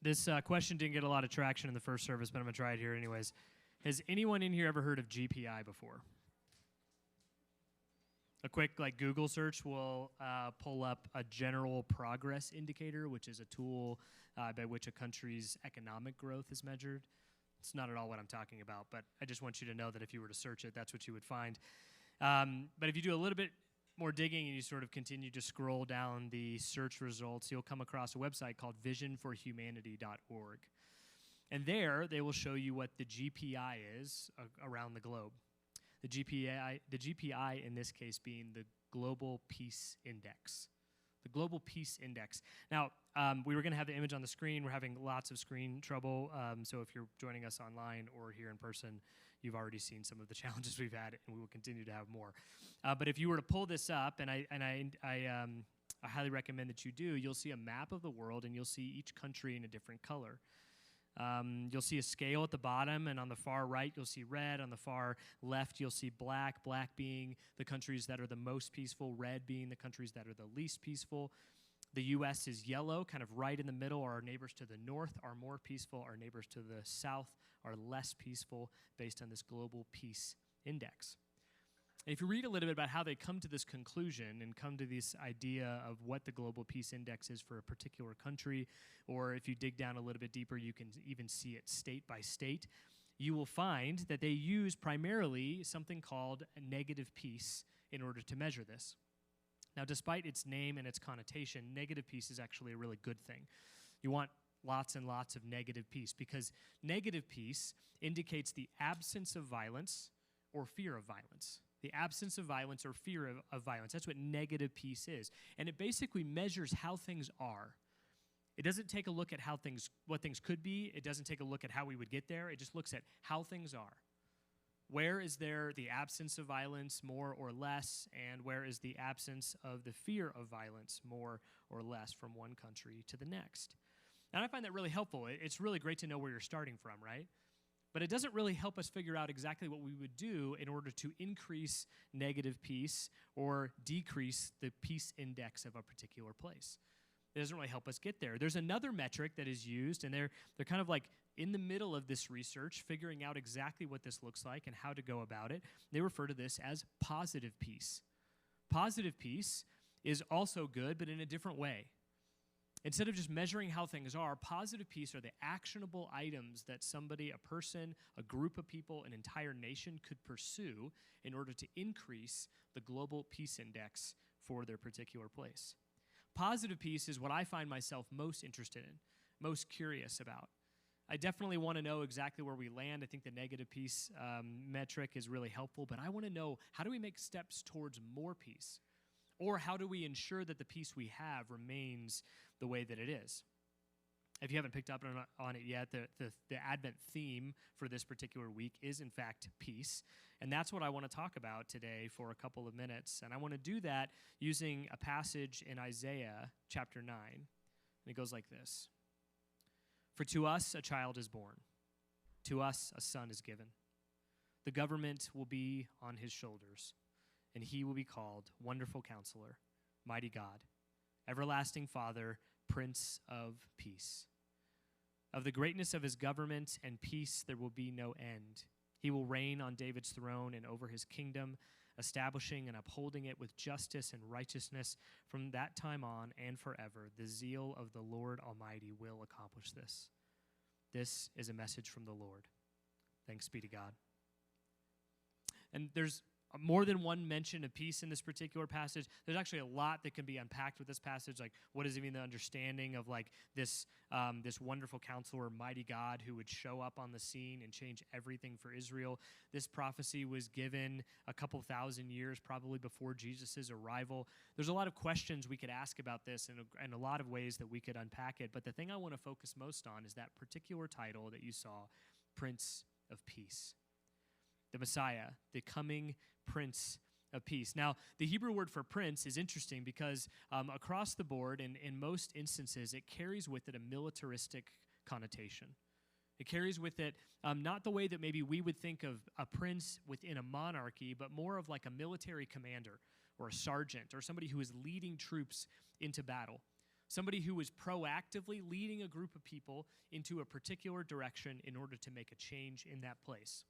This question didn't get a lot of traction in the first service, but I'm going to try it here anyways. Has anyone in here ever heard of GPI before? A quick Google search will pull up a general progress indicator, which is a tool by which a country's economic growth is measured. It's not at all what I'm talking about, but I just want you to know that if you were to search it, that's what you would find. But if you do a little bit more digging and you sort of continue to scroll down the search results, you'll come across a website called visionforhumanity.org. And there, they will show you what the GPI is around the globe. The GPI in this case being the Global Peace Index. The Global Peace Index. Now, we were going to have the image on the screen. We're having lots of screen trouble. So if you're joining us online or here in person, you've already seen some of the challenges we've had, and we will continue to have more. But if you were to pull this up, and I highly recommend that you do, you'll see a map of the world, and you'll see each country in a different color. You'll see a scale at the bottom, and on the far right, you'll see red. On the far left, you'll see black, black being the countries that are the most peaceful, red being the countries that are the least peaceful. The U.S. is yellow, kind of right in the middle. Our neighbors to the north are more peaceful. Our neighbors to the south are less peaceful based on this Global Peace Index. And if you read a little bit about how they come to this conclusion and come to this idea of what the Global Peace Index is for a particular country, or if you dig down a little bit deeper, you can even see it state by state, you will find that they use primarily something called a negative peace in order to measure this. Now, despite its name and its connotation, negative peace is actually a really good thing. You want lots and lots of negative peace because negative peace indicates the absence of violence or fear of violence. The absence of violence or fear of violence. That's what negative peace is. And it basically measures how things are. It doesn't take a look at what things could be. It doesn't take a look at how we would get there. It just looks at how things are. Where is there the absence of violence more or less, and where is the absence of the fear of violence more or less from one country to the next? And I find that really helpful. It's really great to know where you're starting from, right? But it doesn't really help us figure out exactly what we would do in order to increase negative peace or decrease the peace index of a particular place. It doesn't really help us get there. There's another metric that is used, and they're kind of like in the middle of this research, figuring out exactly what this looks like and how to go about it. They refer to this as positive peace. Positive peace is also good, but in a different way. Instead of just measuring how things are, positive peace are the actionable items that somebody, a person, a group of people, an entire nation could pursue in order to increase the global peace index for their particular place. Positive peace is what I find myself most interested in, most curious about. I definitely want to know exactly where we land. I think the negative peace metric is really helpful, but I want to know, how do we make steps towards more peace? Or how do we ensure that the peace we have remains the way that it is? If you haven't picked up on it yet, the Advent theme for this particular week is, in fact, peace. And that's what I want to talk about today for a couple of minutes. And I want to do that using a passage in Isaiah chapter 9. And it goes like this. For to us a child is born. To us a son is given. The government will be on his shoulders. And he will be called Wonderful Counselor, Mighty God, Everlasting Father, Prince of Peace. Of the greatness of his government and peace there will be no end. He will reign on David's throne and over his kingdom, establishing and upholding it with justice and righteousness from that time on and forever. The zeal of the Lord Almighty will accomplish this. This is a message from the Lord. Thanks be to God. And there's more than one mention of peace in this particular passage. There's actually a lot that can be unpacked with this passage, like what is even the understanding of like this wonderful counselor, mighty God, who would show up on the scene and change everything for Israel. This prophecy was given a couple thousand years probably before Jesus' arrival. There's a lot of questions we could ask about this and a lot of ways that we could unpack it, but the thing I want to focus most on is that particular title that you saw, Prince of Peace. The Messiah, the coming Prince of Peace. Now, the Hebrew word for prince is interesting because across the board, and in most instances, it carries with it a militaristic connotation. It carries with it not the way that maybe we would think of a prince within a monarchy, but more of like a military commander or a sergeant or somebody who is leading troops into battle. somebody who was proactively leading a group of people into a particular direction in order to make a change in that place.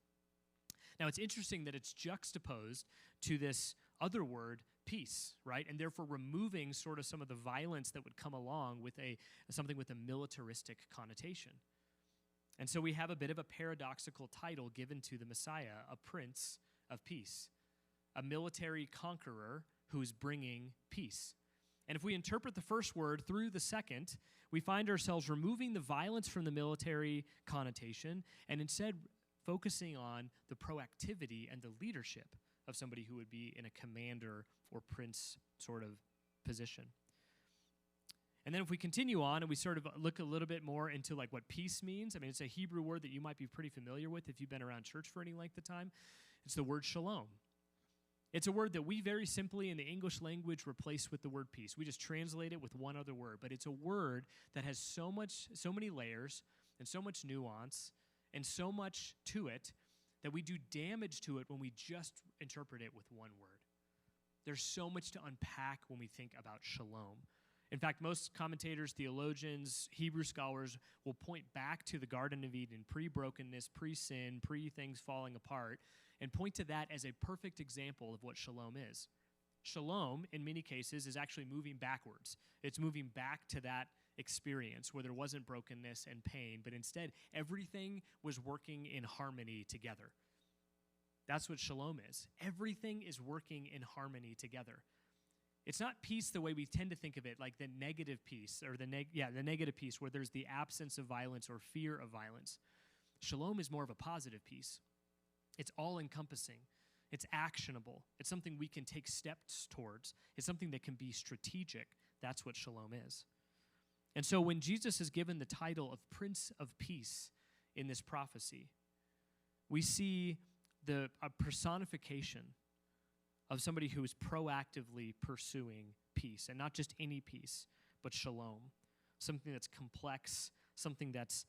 Now, it's interesting that it's juxtaposed to this other word, peace, right? And therefore removing sort of some of the violence that would come along with something with a militaristic connotation. And so we have a bit of a paradoxical title given to the Messiah, a Prince of Peace, a military conqueror who's bringing peace. And if we interpret the first word through the second, we find ourselves removing the violence from the military connotation and instead focusing on the proactivity and the leadership of somebody who would be in a commander or prince sort of position. And then if we continue on and we sort of look a little bit more into like what peace means, I mean, it's a Hebrew word that you might be pretty familiar with if you've been around church for any length of time. It's the word shalom. It's a word that we very simply in the English language replace with the word peace. We just translate it with one other word, but it's a word that has so many layers and so much nuance and so much to it that we do damage to it when we just interpret it with one word. There's so much to unpack when we think about shalom. In fact, most commentators, theologians, Hebrew scholars will point back to the Garden of Eden, pre-brokenness, pre-sin, pre-things falling apart, and point to that as a perfect example of what shalom is. Shalom, in many cases, is actually moving backwards. It's moving back to that experience where there wasn't brokenness and pain, but instead everything was working in harmony together. That's what shalom is. Everything is working in harmony together. It's not peace the way we tend to think of it, like the negative peace, or the negative peace where there's the absence of violence or fear of violence. Shalom is more of a positive peace. It's all-encompassing. It's actionable. It's something we can take steps towards. It's something that can be strategic. That's what shalom is. And so when Jesus is given the title of Prince of Peace in this prophecy, we see a personification of somebody who is proactively pursuing peace, and not just any peace, but shalom, something that's complex, something that's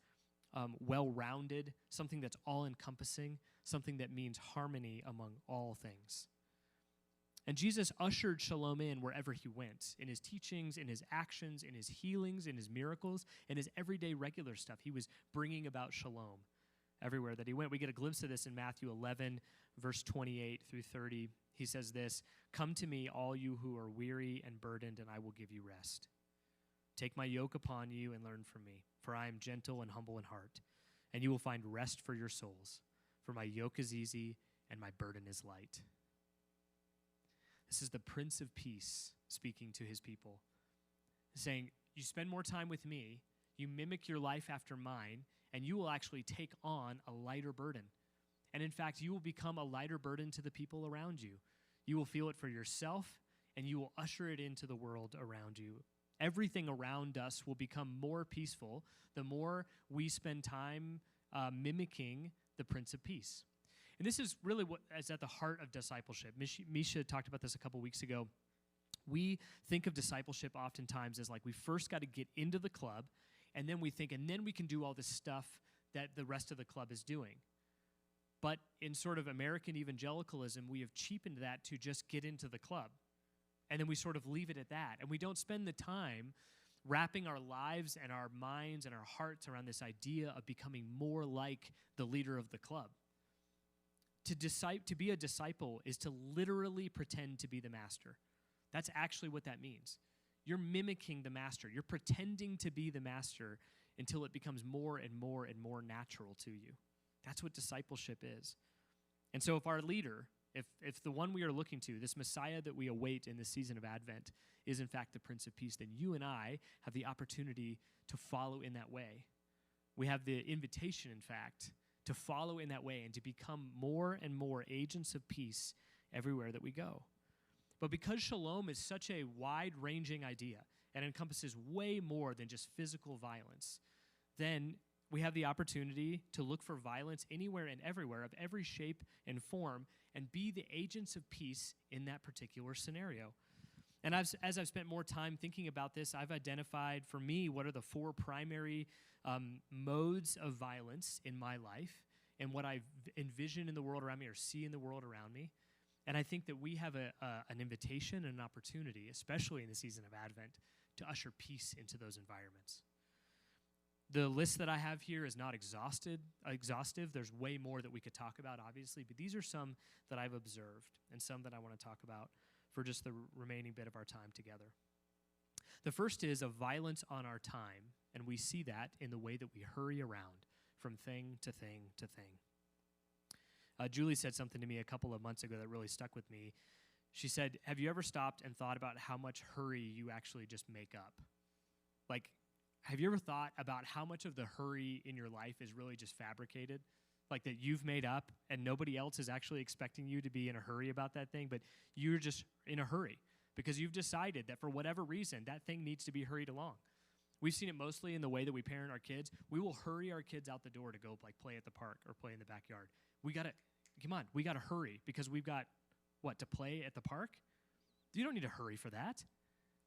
well-rounded, something that's all-encompassing, something that means harmony among all things. And Jesus ushered shalom in wherever he went, in his teachings, in his actions, in his healings, in his miracles, in his everyday regular stuff. He was bringing about shalom everywhere that he went. We get a glimpse of this in Matthew 11, verse 28 through 30. He says this, "Come to me, all you who are weary and burdened, and I will give you rest. Take my yoke upon you and learn from me, for I am gentle and humble in heart, and you will find rest for your souls. For my yoke is easy and my burden is light." This is the Prince of Peace speaking to his people, saying, you spend more time with me, you mimic your life after mine, and you will actually take on a lighter burden. And in fact, you will become a lighter burden to the people around you. You will feel it for yourself, and you will usher it into the world around you. Everything around us will become more peaceful the more we spend time mimicking the Prince of Peace. And this is really what is at the heart of discipleship. Misha talked about this a couple weeks ago. We think of discipleship oftentimes as like we first got to get into the club, and then we think, and then we can do all this stuff that the rest of the club is doing. But in sort of American evangelicalism, we have cheapened that to just get into the club. And then we sort of leave it at that. And we don't spend the time wrapping our lives and our minds and our hearts around this idea of becoming more like the leader of the club. To be a disciple is to literally pretend to be the master. That's actually what that means. You're mimicking the master. You're pretending to be the master until it becomes more and more and more natural to you. That's what discipleship is. And so if our leader, if the one we are looking to, this Messiah that we await in this season of Advent, is in fact the Prince of Peace, then you and I have the opportunity to follow in that way. We have the invitation, in fact, to follow in that way and to become more and more agents of peace everywhere that we go. But because shalom is such a wide-ranging idea and encompasses way more than just physical violence, then we have the opportunity to look for violence anywhere and everywhere of every shape and form and be the agents of peace in that particular scenario. And as I've spent more time thinking about this, I've identified for me what are the four primary modes of violence in my life and what I envision in the world around me or see in the world around me. And I think that we have an invitation and an opportunity, especially in the season of Advent, to usher peace into those environments. The list that I have here is not exhaustive. There's way more that we could talk about, obviously, but these are some that I've observed and some that I want to talk about for just the remaining bit of our time together. The first is a violence on our time, and we see that in the way that we hurry around from thing to thing to thing. Julie said something to me a couple of months ago that really stuck with me. She said, have you ever stopped and thought about how much hurry you actually just make up? Like, have you ever thought about how much of the hurry in your life is really just fabricated? Like that you've made up and nobody else is actually expecting you to be in a hurry about that thing, but you're just in a hurry because you've decided that for whatever reason, that thing needs to be hurried along. We've seen it mostly in the way that we parent our kids. We will hurry our kids out the door to go play at the park or play in the backyard. We got to hurry because we've got, to play at the park? You don't need to hurry for that.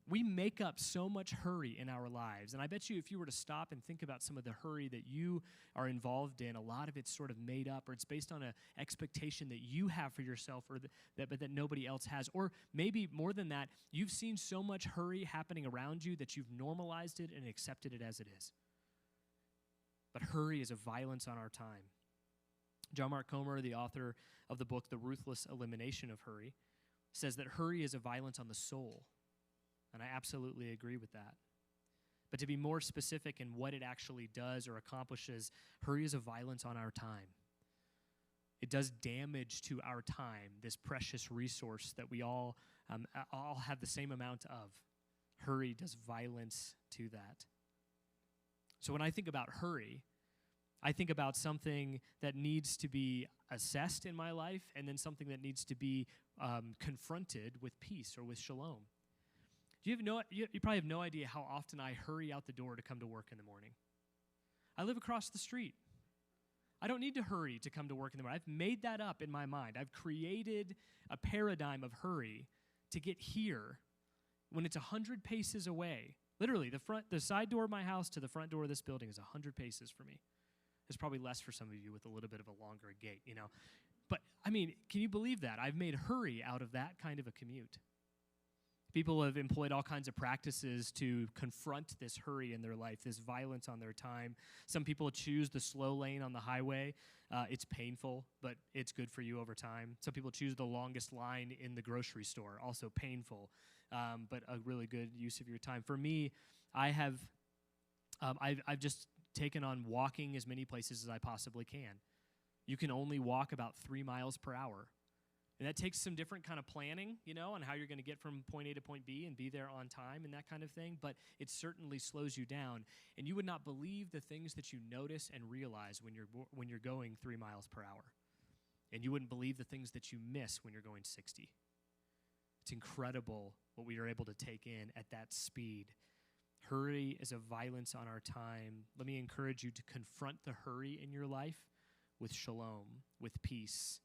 We make up so much hurry in our lives. And I bet you if you were to stop and think about some of the hurry that you are involved in, a lot of it's sort of made up, or it's based on an expectation that you have for yourself or that nobody else has. Or maybe more than that, you've seen so much hurry happening around you that you've normalized it and accepted it as it is. But hurry is a violence on our time. John Mark Comer, the author of the book The Ruthless Elimination of Hurry, says that hurry is a violence on the soul. And I absolutely agree with that. But to be more specific in what it actually does or accomplishes, hurry is a violence on our time. It does damage to our time, this precious resource that we all have the same amount of. Hurry does violence to that. So when I think about hurry, I think about something that needs to be assessed in my life and then something that needs to be confronted with peace or with shalom. You probably have no idea how often I hurry out the door to come to work in the morning. I live across the street. I don't need to hurry to come to work in the morning. I've made that up in my mind. I've created a paradigm of hurry to get here when it's 100 paces away. Literally, the side door of my house to the front door of this building is 100 paces for me. It's probably less for some of you with a little bit of a longer gait, But, can you believe that? I've made hurry out of that kind of a commute. People have employed all kinds of practices to confront this hurry in their life, this violence on their time. Some people choose the slow lane on the highway. It's painful, but it's good for you over time. Some people choose the longest line in the grocery store, also painful, but a really good use of your time. For me, I've just taken on walking as many places as I possibly can. You can only walk about 3 miles per hour. And that takes some different kind of planning, on how you're going to get from point A to point B and be there on time and that kind of thing, but it certainly slows you down. And you would not believe the things that you notice and realize when you're going 3 miles per hour. And you wouldn't believe the things that you miss when you're going 60. It's incredible what we are able to take in at that speed. Hurry is a violence on our time. Let me encourage you to confront the hurry in your life with shalom, with peace.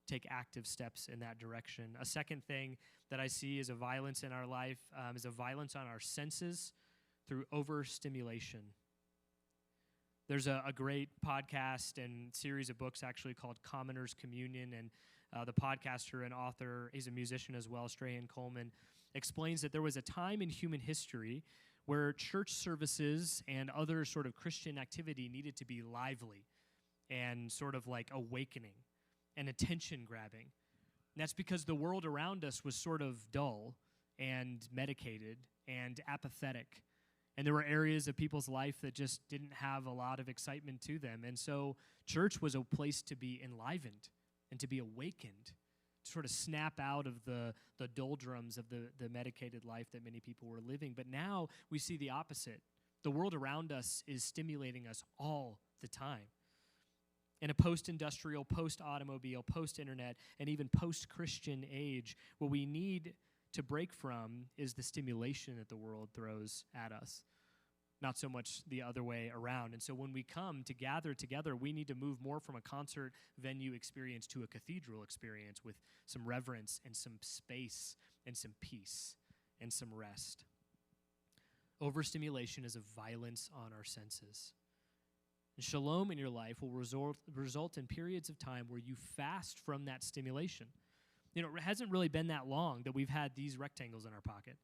Take active steps in that direction. A second thing that I see as a violence in our life is a violence on our senses through overstimulation. There's a great podcast and series of books actually called Commoner's Communion, and the podcaster and author, he's a musician as well, Strahan Coleman, explains that there was a time in human history where church services and other sort of Christian activity needed to be lively and sort of like awakening and attention-grabbing. And that's because the world around us was sort of dull and medicated and apathetic. And there were areas of people's life that just didn't have a lot of excitement to them. And so church was a place to be enlivened and to be awakened, to sort of snap out of the doldrums of the medicated life that many people were living. But now we see the opposite. The world around us is stimulating us all the time. In a post-industrial, post-automobile, post-internet, and even post-Christian age, what we need to break from is the stimulation that the world throws at us, not so much the other way around. And so when we come to gather together, we need to move more from a concert venue experience to a cathedral experience with some reverence and some space and some peace and some rest. Overstimulation is a violence on our senses. And shalom in your life will result in periods of time where you fast from that stimulation. It hasn't really been that long that we've had these rectangles in our pocket.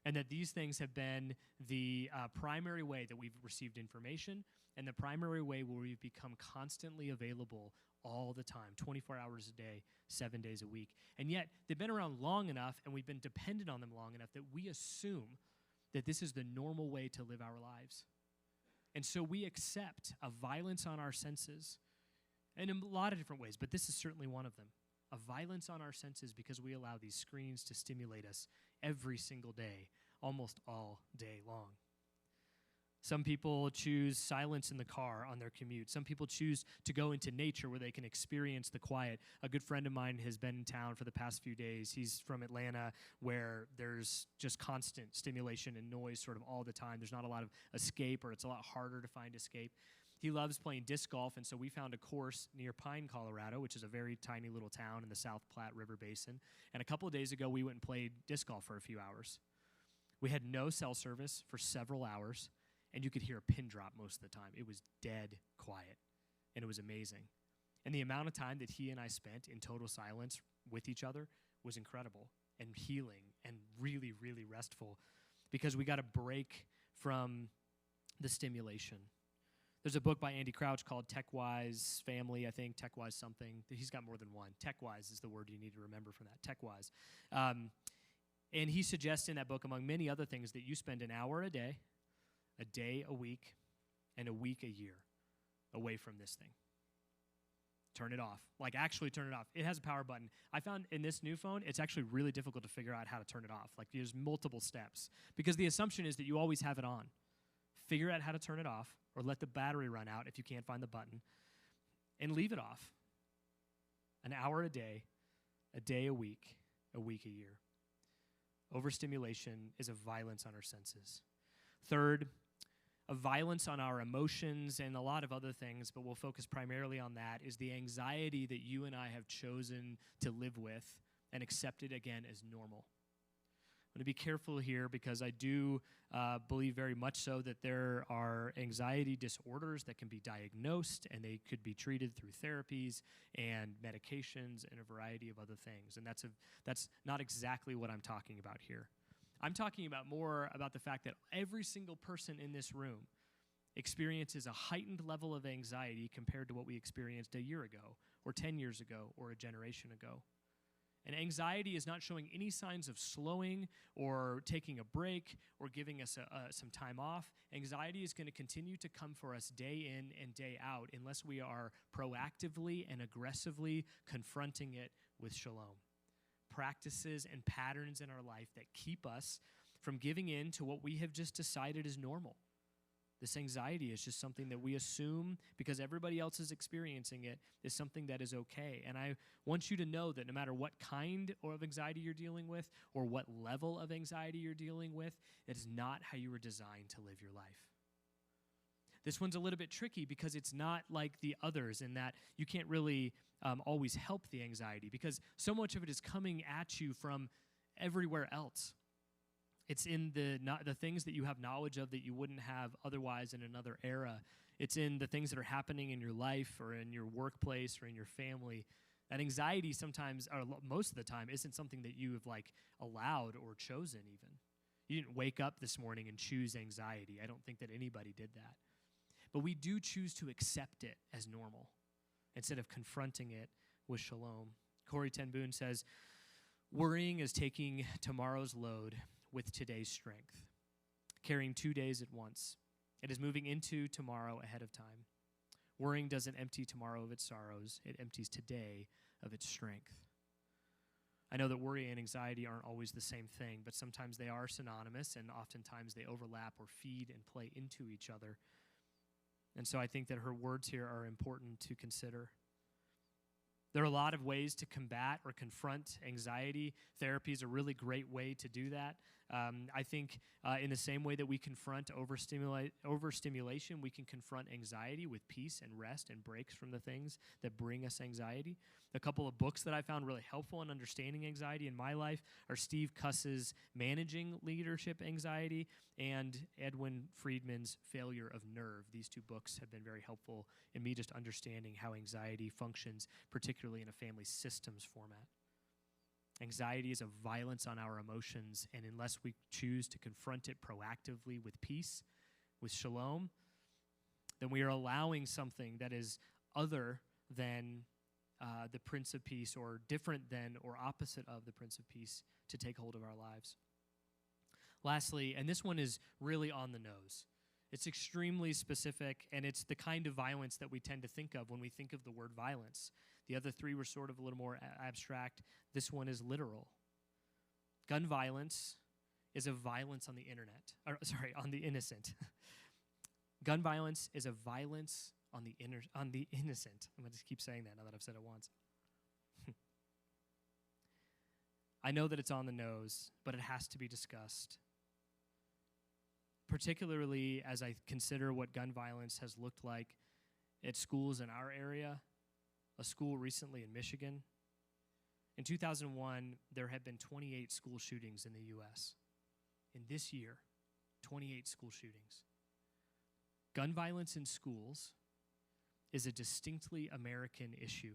and that these things have been the primary way that we've received information and the primary way where we've become constantly available all the time, 24 hours a day, 7 days a week. And yet, they've been around long enough and we've been dependent on them long enough that we assume that this is the normal way to live our lives. And so we accept a violence on our senses, and in a lot of different ways, but this is certainly one of them. A violence on our senses because we allow these screens to stimulate us every single day, almost all day long. Some people choose silence in the car on their commute. Some people choose to go into nature where they can experience the quiet. A good friend of mine has been in town for the past few days. He's from Atlanta, where there's just constant stimulation and noise sort of all the time. There's not a lot of escape, or it's a lot harder to find escape. He loves playing disc golf, and so we found a course near Pine, Colorado, which is a very tiny little town in the South Platte River Basin. And a couple of days ago, we went and played disc golf for a few hours. We had no cell service for several hours, and you could hear a pin drop most of the time. It was dead quiet, and it was amazing. And the amount of time that he and I spent in total silence with each other was incredible and healing and really, really restful, because we got a break from the stimulation. There's a book by Andy Crouch called TechWise Family, I think, TechWise something. He's got more than one. TechWise is the word you need to remember from that, TechWise. And he suggests in that book, among many other things, that you spend an hour a day a week, and a week a year away from this thing. Turn it off. Like, actually turn it off. It has a power button. I found in this new phone, it's actually really difficult to figure out how to turn it off. Like, there's multiple steps, because the assumption is that you always have it on. Figure out how to turn it off, or let the battery run out if you can't find the button, and leave it off. An hour a day a week a year. Overstimulation is a violence on our senses. Third, a violence on our emotions and a lot of other things, but we'll focus primarily on that, is the anxiety that you and I have chosen to live with and accepted again as normal. I'm going to be careful here, because I do believe very much so that there are anxiety disorders that can be diagnosed, and they could be treated through therapies and medications and a variety of other things. And that's not exactly what I'm talking about here. I'm talking about more about the fact that every single person in this room experiences a heightened level of anxiety compared to what we experienced a year ago, or 10 years ago, or a generation ago. And anxiety is not showing any signs of slowing or taking a break or giving us some time off. Anxiety is going to continue to come for us day in and day out unless we are proactively and aggressively confronting it with shalom. Practices and patterns in our life that keep us from giving in to what we have just decided is normal. This anxiety is just something that we assume, because everybody else is experiencing it, is something that is okay. And I want you to know that no matter what kind of anxiety you're dealing with or what level of anxiety you're dealing with, it is not how you were designed to live your life. This one's a little bit tricky because it's not like the others in that you can't really always help the anxiety, because so much of it is coming at you from everywhere else. It's in the things that you have knowledge of that you wouldn't have otherwise in another era. It's in the things that are happening in your life or in your workplace or in your family. That anxiety sometimes, or most of the time, isn't something that you have allowed or chosen even. You didn't wake up this morning and choose anxiety. I don't think that anybody did that. But we do choose to accept it as normal instead of confronting it with shalom. Corrie ten Boom says, "Worrying is taking tomorrow's load with today's strength, carrying 2 days at once. It is moving into tomorrow ahead of time. Worrying doesn't empty tomorrow of its sorrows. It empties today of its strength." I know that worry and anxiety aren't always the same thing, but sometimes they are synonymous, and oftentimes they overlap or feed and play into each other. And so I think that her words here are important to consider. There are a lot of ways to combat or confront anxiety. Therapy is a really great way to do that. I think in the same way that we confront overstimulation, we can confront anxiety with peace and rest and breaks from the things that bring us anxiety. A couple of books that I found really helpful in understanding anxiety in my life are Steve Cuss's Managing Leadership Anxiety and Edwin Friedman's Failure of Nerve. These two books have been very helpful in me just understanding how anxiety functions, particularly in a family systems format. Anxiety is a violence on our emotions, and unless we choose to confront it proactively with peace, with shalom, then we are allowing something that is other than the Prince of Peace, or different than or opposite of the Prince of Peace, to take hold of our lives. Lastly, and this one is really on the nose, it's extremely specific, and it's the kind of violence that we tend to think of when we think of the word violence. The other three were sort of a little more abstract. This one is literal. Gun violence is a violence on the internet, on the innocent. Gun violence is a violence on the innocent. I'm going to just keep saying that now that I've said it once. I know that it's on the nose, but it has to be discussed. Particularly as I consider what gun violence has looked like at schools in our area, a school recently in Michigan. In 2001, there had been 28 school shootings in the U.S. In this year, 28 school shootings. Gun violence in schools is a distinctly American issue.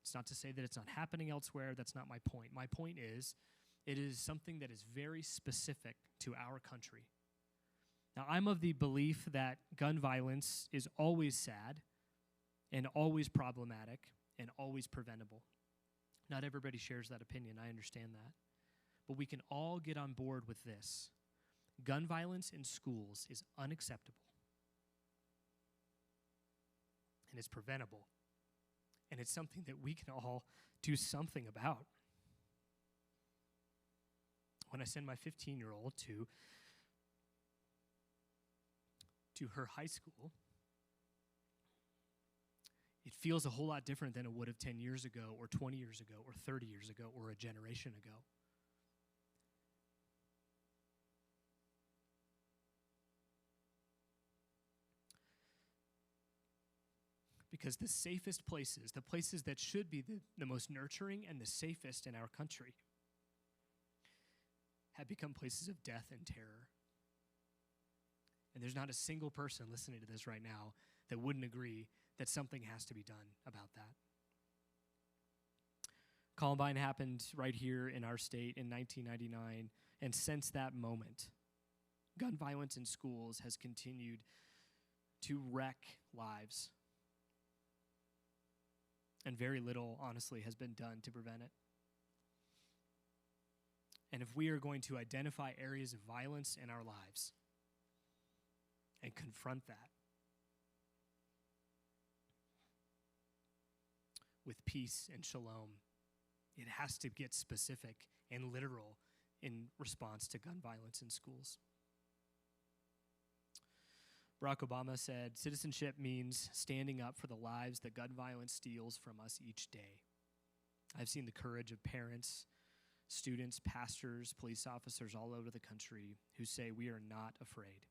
It's not to say that it's not happening elsewhere. That's not my point. My point is, it is something that is very specific to our country. Now, I'm of the belief that gun violence is always sad and always problematic and always preventable. Not everybody shares that opinion. I understand that. But we can all get on board with this. Gun violence in schools is unacceptable. And it's preventable. And it's something that we can all do something about. When I send my 15-year-old to her high school, it feels a whole lot different than it would have 10 years ago or 20 years ago or 30 years ago or a generation ago. Because the safest places, the places that should be the most nurturing and the safest in our country, have become places of death and terror. And there's not a single person listening to this right now that wouldn't agree that something has to be done about that. Columbine happened right here in our state in 1999, and since that moment, gun violence in schools has continued to wreck lives. And very little, honestly, has been done to prevent it. And if we are going to identify areas of violence in our lives and confront that with peace and shalom, it has to get specific and literal in response to gun violence in schools. Barack Obama said, "Citizenship means standing up for the lives that gun violence steals from us each day." I've seen the courage of parents, students, pastors, police officers all over the country who say we are not afraid.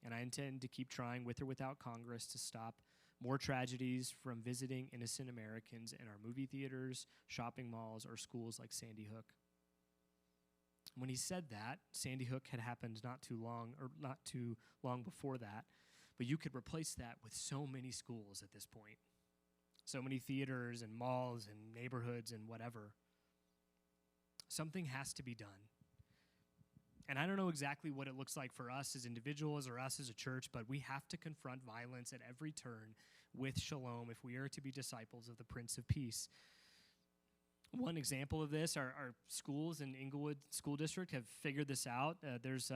And I intend to keep trying with or without Congress to stop more tragedies from visiting innocent Americans in our movie theaters, shopping malls, or schools like Sandy Hook. When he said that, Sandy Hook had happened not too long before that, but you could replace that with so many schools at this point. So many theaters and malls and neighborhoods and whatever. Something has to be done. And I don't know exactly what it looks like for us as individuals or us as a church, but we have to confront violence at every turn with shalom if we are to be disciples of the Prince of Peace. One example of this, our schools in Inglewood School District have figured this out. There's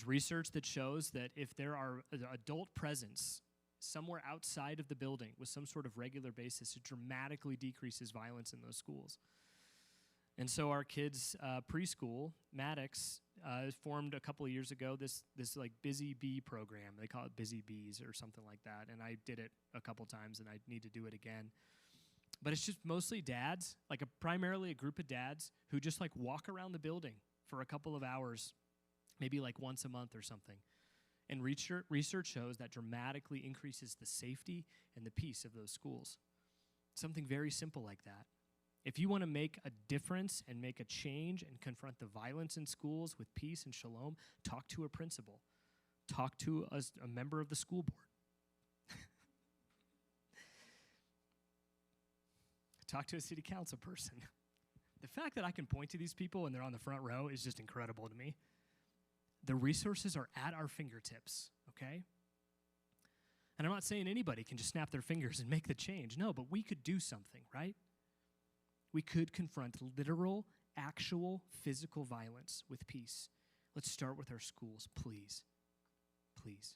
research that shows that if there are adult presence somewhere outside of the building with some sort of regular basis, it dramatically decreases violence in those schools. And so our kids' preschool, Maddox, formed a couple of years ago this like Busy Bee program. They call it Busy Bees or something like that. And I did it a couple times, and I need to do it again. But it's just mostly dads, primarily a group of dads who just walk around the building for a couple of hours, maybe once a month or something. And research shows that dramatically increases the safety and the peace of those schools. Something very simple like that. If you want to make a difference and make a change and confront the violence in schools with peace and shalom, talk to a principal. Talk to a member of the school board. Talk to a city council person. The fact that I can point to these people and they're on the front row is just incredible to me. The resources are at our fingertips, okay? And I'm not saying anybody can just snap their fingers and make the change. No, but we could do something, right? We could confront literal, actual, physical violence with peace. Let's start with our schools, please. Please.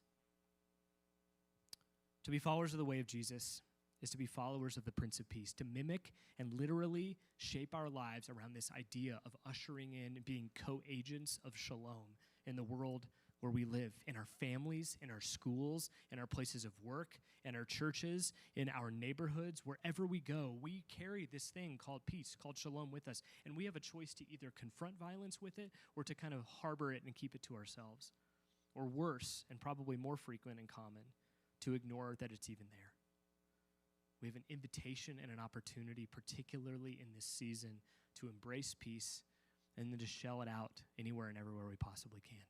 To be followers of the way of Jesus is to be followers of the Prince of Peace, to mimic and literally shape our lives around this idea of ushering in and being co-agents of shalom in the world where we live, in our families, in our schools, in our places of work, in our churches, in our neighborhoods, wherever we go, we carry this thing called peace, called shalom with us, and we have a choice to either confront violence with it or to kind of harbor it and keep it to ourselves, or worse, and probably more frequent and common, to ignore that it's even there. We have an invitation and an opportunity, particularly in this season, to embrace peace and then to shell it out anywhere and everywhere we possibly can.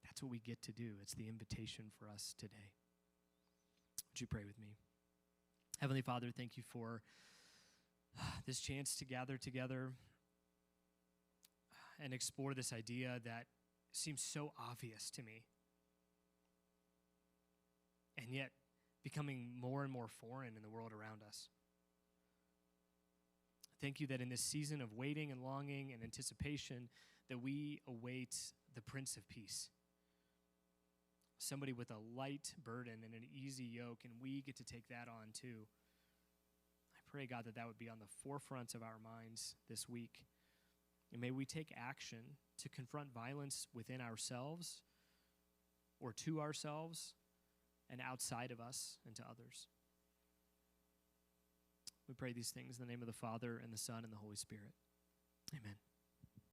That's what we get to do. It's the invitation for us today. Would you pray with me? Heavenly Father, thank you for this chance to gather together and explore this idea that seems so obvious to me, and yet becoming more and more foreign in the world around us. Thank you that in this season of waiting and longing and anticipation, that we await the Prince of Peace, somebody with a light burden and an easy yoke, and we get to take that on too. I pray, God, that would be on the forefront of our minds this week. And may we take action to confront violence within ourselves or to ourselves and outside of us and to others. We pray these things in the name of the Father and the Son and the Holy Spirit. Amen.